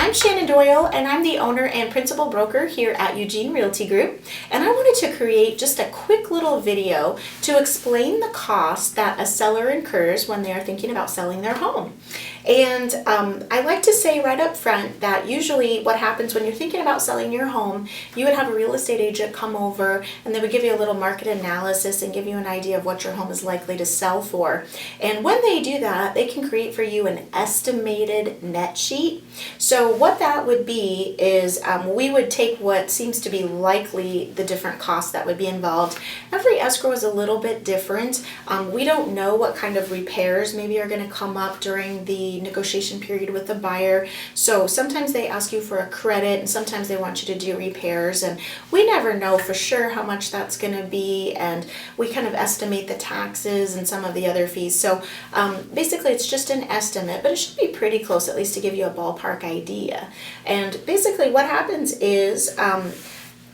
I'm Shannon Doyle, and I'm the owner and principal broker here at Eugene Realty Group. And I wanted to create just a quick little video to explain the cost that a seller incurs when they are thinking about selling their home. And I like to say right up front that usually what happens when you're thinking about selling your home, you would have a real estate agent come over and they would give you a little market analysis and give you an idea of what your home is likely to sell for. And when they do that, they can create for you an estimated net sheet. So what that would be is we would take what seems to be likely the different costs that would be involved. Every escrow is a little bit different. We don't know what kind of repairs maybe are going to come up during the negotiation period with the buyer. So sometimes they ask you for a credit and sometimes they want you to do repairs, and we never know for sure how much that's going to be, and we kind of estimate the taxes and some of the other fees. So basically it's just an estimate, but it should be pretty close at least to give you a ballpark idea. And basically what happens is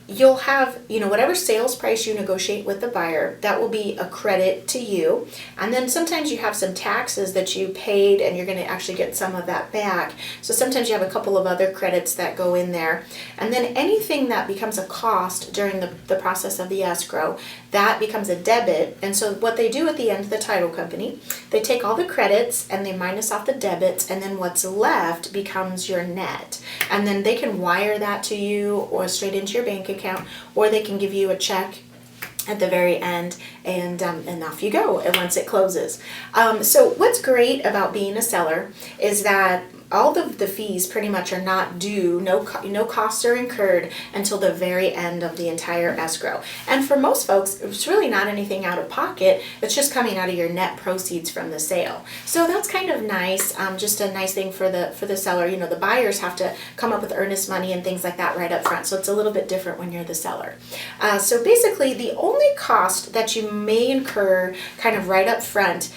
you'll have, whatever sales price you negotiate with the buyer, that will be a credit to you. And then sometimes you have some taxes that you paid and you're going to actually get some of that back. So sometimes you have a couple of other credits that go in there. And then anything that becomes a cost during the process of the escrow, that becomes a debit. And so what they do at the end, the title company, they take all the credits and they minus off the debits, and then what's left becomes your net. And then they can wire that to you or straight into your bank account, or they can give you a check at the very end, and off you go and once it closes. So what's great about being a seller is that all of the fees pretty much are not due, no costs are incurred until the very end of the entire escrow. And for most folks, it's really not anything out of pocket, it's just coming out of your net proceeds from the sale. So that's kind of nice, just a nice thing for the seller. The buyers have to come up with earnest money and things like that right up front, so it's a little bit different when you're the seller. So basically the only cost that you may incur kind of right up front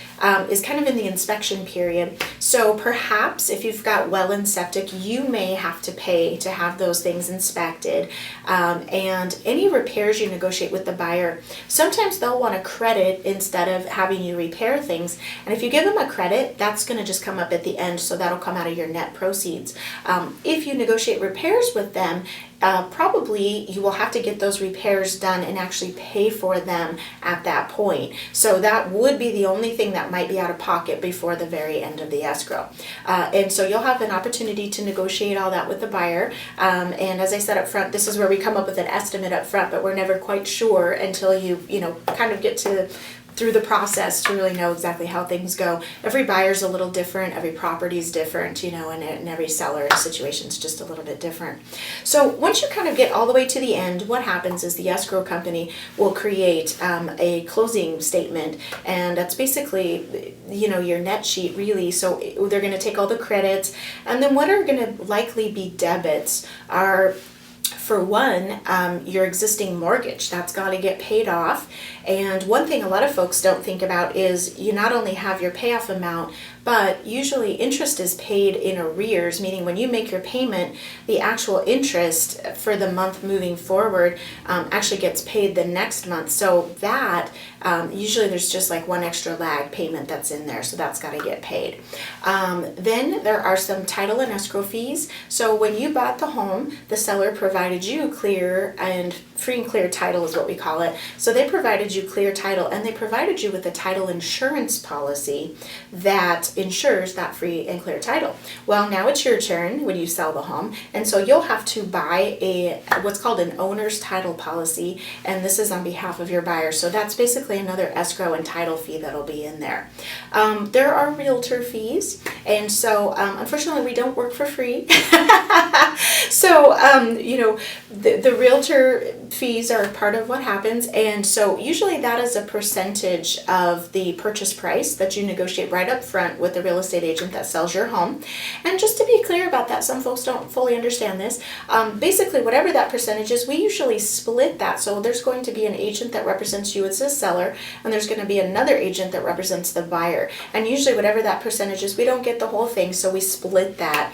is kind of in the inspection period. So perhaps if you've got well and septic, you may have to pay to have those things inspected. And any repairs you negotiate with the buyer, sometimes they'll want a credit instead of having you repair things. And if you give them a credit, that's going to just come up at the end, so that'll come out of your net proceeds. If you negotiate repairs with them, probably you will have to get those repairs done and actually pay for them at that point. So that would be the only thing that might be out of pocket before the very end of the escrow. And so you'll have an opportunity to negotiate all that with the buyer. And as I said up front, this is where we come up with an estimate up front, but we're never quite sure until you kind of get through the process to really know exactly how things go. Every buyer's a little different, every property's different, and every seller's situation's just a little bit different. So once you kind of get all the way to the end, what happens is the escrow company will create a closing statement, and that's basically, your net sheet really. So they're gonna take all the credits, and then what are gonna likely be debits are, for one, your existing mortgage. That's got to get paid off. And one thing a lot of folks don't think about is you not only have your payoff amount, but usually interest is paid in arrears, meaning when you make your payment, the actual interest for the month moving forward actually gets paid the next month. So that usually there's just like one extra lag payment that's in there, so that's got to get paid. Then there are some title and escrow fees. So when you bought the home, the seller provided you clear and free and clear title is what we call it. So they provided you clear title, and they provided you with a title insurance policy that insures that free and clear title. Well, now it's your turn when you sell the home, and so you'll have to buy what's called an owner's title policy, and this is on behalf of your buyer. So that's basically another escrow and title fee that'll be in there. There are realtor fees, and so unfortunately we don't work for free. So the realtor fees are part of what happens, and so usually that is a percentage of the purchase price that you negotiate right up front with the real estate agent that sells your home. And just to be clear about that, some folks don't fully understand this. Basically, whatever that percentage is, we usually split that. So there's going to be an agent that represents you as a seller, and there's going to be another agent that represents the buyer. And usually whatever that percentage is, we don't get the whole thing, so we split that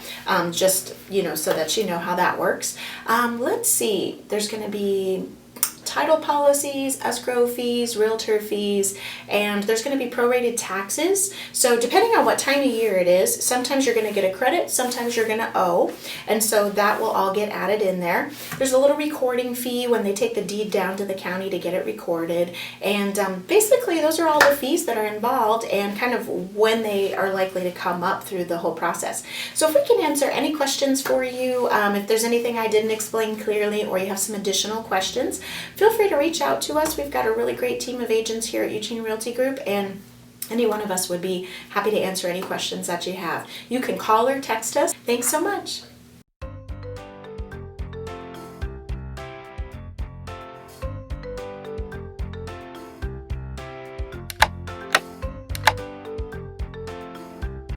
just, so that you know how that works. Let's see, there's going to be title policies, escrow fees, realtor fees, and there's going to be prorated taxes. So depending on what time of year it is, sometimes you're going to get a credit, sometimes you're going to owe, and so that will all get added in there. There's a little recording fee when they take the deed down to the county to get it recorded, and basically those are all the fees that are involved and kind of when they are likely to come up through the whole process. So if we can answer any questions for you, if there's anything I didn't explain clearly or you have some additional questions, feel free to reach out to us. We've got a really great team of agents here at Eugene Realty Group, and any one of us would be happy to answer any questions that you have. You can call or text us. Thanks so much.